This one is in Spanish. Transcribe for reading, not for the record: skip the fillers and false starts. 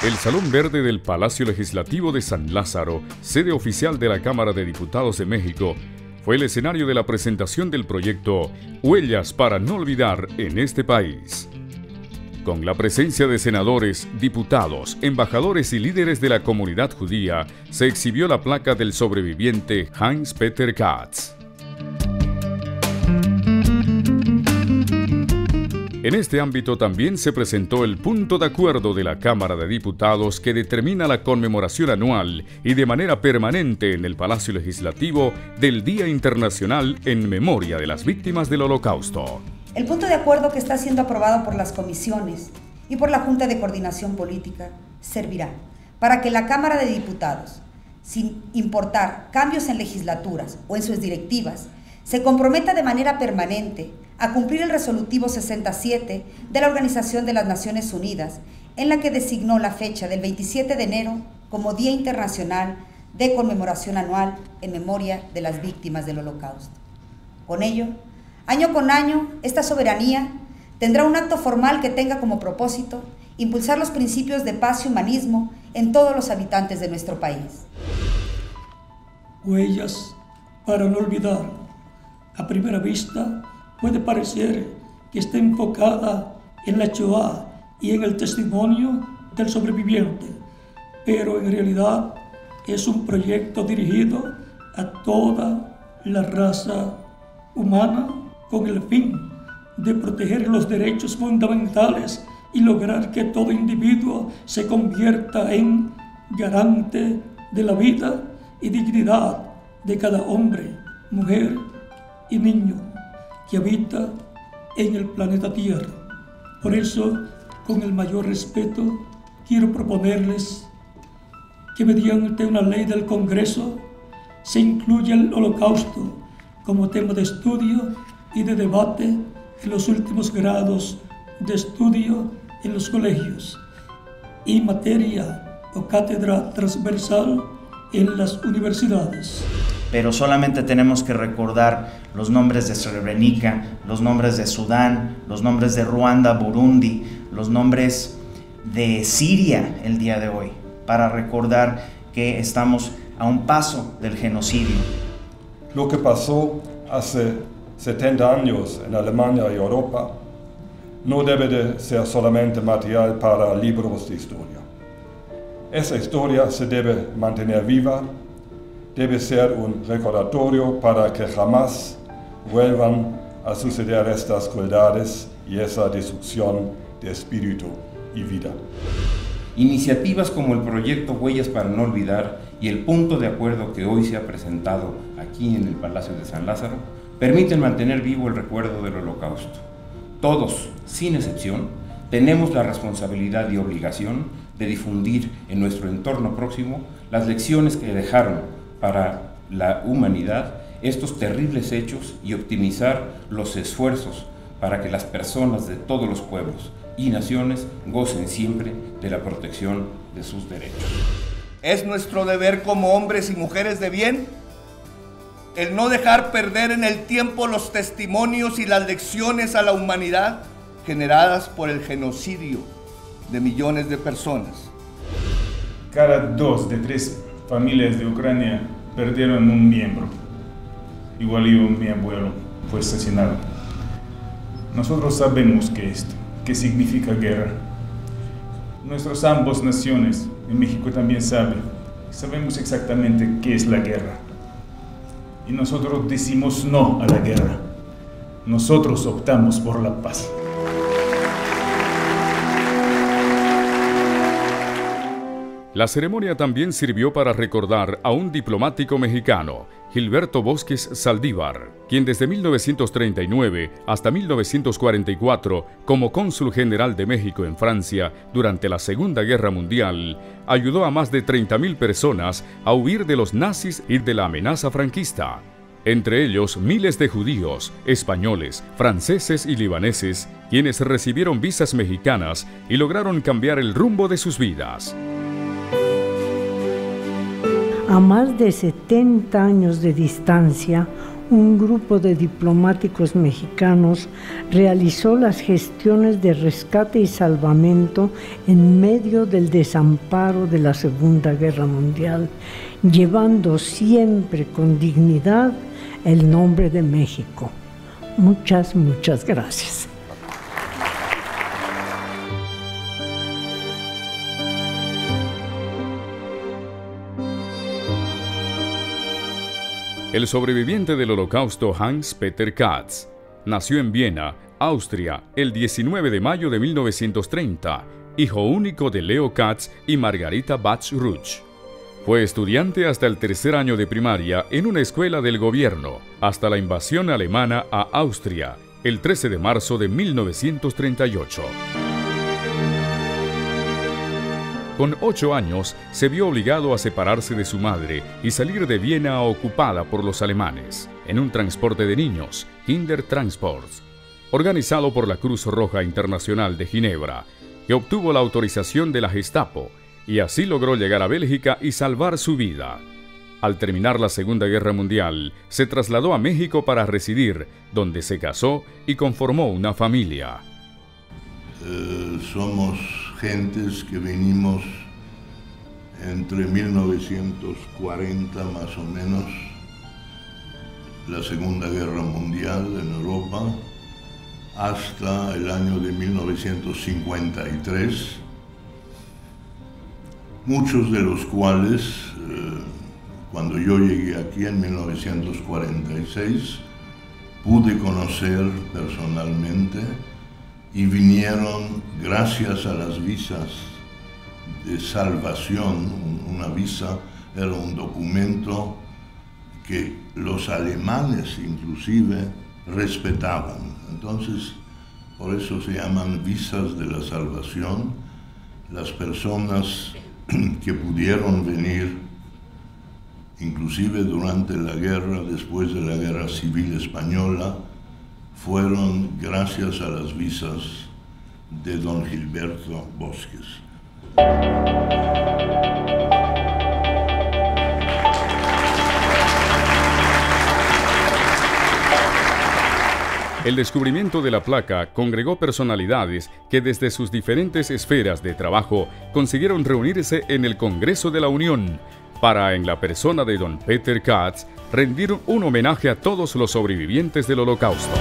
El Salón Verde del Palacio Legislativo de San Lázaro, sede oficial de la Cámara de Diputados de México, fue el escenario de la presentación del proyecto Huellas para no olvidar en este país. Con la presencia de senadores, diputados, embajadores y líderes de la comunidad judía, se exhibió la placa del sobreviviente Heinz-Peter Katz. En este ámbito también se presentó el punto de acuerdo de la Cámara de Diputados que determina la conmemoración anual y de manera permanente en el Palacio Legislativo del Día Internacional en Memoria de las Víctimas del Holocausto. El punto de acuerdo que está siendo aprobado por las comisiones y por la Junta de Coordinación Política servirá para que la Cámara de Diputados, sin importar cambios en legislaturas o en sus directivas, se comprometa de manera permanente a cumplir el resolutivo 67 de la Organización de las Naciones Unidas, en la que designó la fecha del 27 de enero como Día Internacional de Conmemoración Anual en Memoria de las Víctimas del Holocausto. Con ello, año con año, esta soberanía tendrá un acto formal que tenga como propósito impulsar los principios de paz y humanismo en todos los habitantes de nuestro país. Huellas para no olvidar. A primera vista, puede parecer que está enfocada en la Shoah y en el testimonio del sobreviviente, pero en realidad es un proyecto dirigido a toda la raza humana con el fin de proteger los derechos fundamentales y lograr que todo individuo se convierta en garante de la vida y dignidad de cada hombre, mujer y niño que habita en el planeta Tierra. Por eso, con el mayor respeto, quiero proponerles que mediante una ley del Congreso se incluya el Holocausto como tema de estudio y de debate en los últimos grados de estudio en los colegios y materia o cátedra transversal en las universidades. Pero solamente tenemos que recordar los nombres de Srebrenica, los nombres de Sudán, los nombres de Ruanda, Burundi, los nombres de Siria el día de hoy, para recordar que estamos a un paso del genocidio. Lo que pasó hace 70 años en Alemania y Europa no debe de ser solamente material para libros de historia. Esa historia se debe mantener viva, debe ser un recordatorio para que jamás vuelvan a suceder estas crueldades y esa destrucción de espíritu y vida. Iniciativas como el proyecto Huellas para no olvidar y el punto de acuerdo que hoy se ha presentado aquí en el Palacio de San Lázaro permiten mantener vivo el recuerdo del Holocausto. Todos, sin excepción, tenemos la responsabilidad y obligación de difundir en nuestro entorno próximo las lecciones que dejaron para la humanidad estos terribles hechos y optimizar los esfuerzos para que las personas de todos los pueblos y naciones gocen siempre de la protección de sus derechos. Es nuestro deber como hombres y mujeres de bien el no dejar perder en el tiempo los testimonios y las lecciones a la humanidad generadas por el genocidio de millones de personas. Cada 2 de 3 familias de Ucrania perdieron un miembro. Igual yo, mi abuelo, fue asesinado. Nosotros sabemos qué significa guerra. Nuestras ambas naciones, en México también sabemos exactamente qué es la guerra. Y nosotros decimos no a la guerra. Nosotros optamos por la paz. La ceremonia también sirvió para recordar a un diplomático mexicano, Gilberto Bosques Saldívar, quien desde 1939 hasta 1944, como cónsul general de México en Francia durante la Segunda Guerra Mundial, ayudó a más de 30,000 personas a huir de los nazis y de la amenaza franquista. Entre ellos, miles de judíos, españoles, franceses y libaneses, quienes recibieron visas mexicanas y lograron cambiar el rumbo de sus vidas. A más de 70 años de distancia, un grupo de diplomáticos mexicanos realizó las gestiones de rescate y salvamento en medio del desamparo de la Segunda Guerra Mundial, llevando siempre con dignidad el nombre de México. Muchas, muchas gracias. El sobreviviente del Holocausto Hans Peter Katz nació en Viena, Austria, el 19 de mayo de 1930, hijo único de Leo Katz y Margarita Bach-Ruch. Fue estudiante hasta el tercer año de primaria en una escuela del gobierno, hasta la invasión alemana a Austria, el 13 de marzo de 1938. Con 8 años, se vio obligado a separarse de su madre y salir de Viena ocupada por los alemanes, en un transporte de niños, Kindertransport, organizado por la Cruz Roja Internacional de Ginebra, que obtuvo la autorización de la Gestapo, y así logró llegar a Bélgica y salvar su vida. Al terminar la Segunda Guerra Mundial, se trasladó a México para residir, donde se casó y conformó una familia. Somos gentes que venimos entre 1940 más o menos, la Segunda Guerra Mundial en Europa, hasta el año de 1953, muchos de los cuales, cuando yo llegué aquí en 1946, pude conocer personalmente y vinieron gracias a las visas de salvación. Una visa era un documento que los alemanes inclusive respetaban. Entonces, por eso se llaman visas de la salvación. Las personas que pudieron venir, inclusive durante la guerra, después de la Guerra Civil Española, fueron gracias a las visas de don Gilberto Bosques. El descubrimiento de la placa congregó personalidades que desde sus diferentes esferas de trabajo consiguieron reunirse en el Congreso de la Unión para, en la persona de don Peter Katz, rendir un homenaje a todos los sobrevivientes del Holocausto.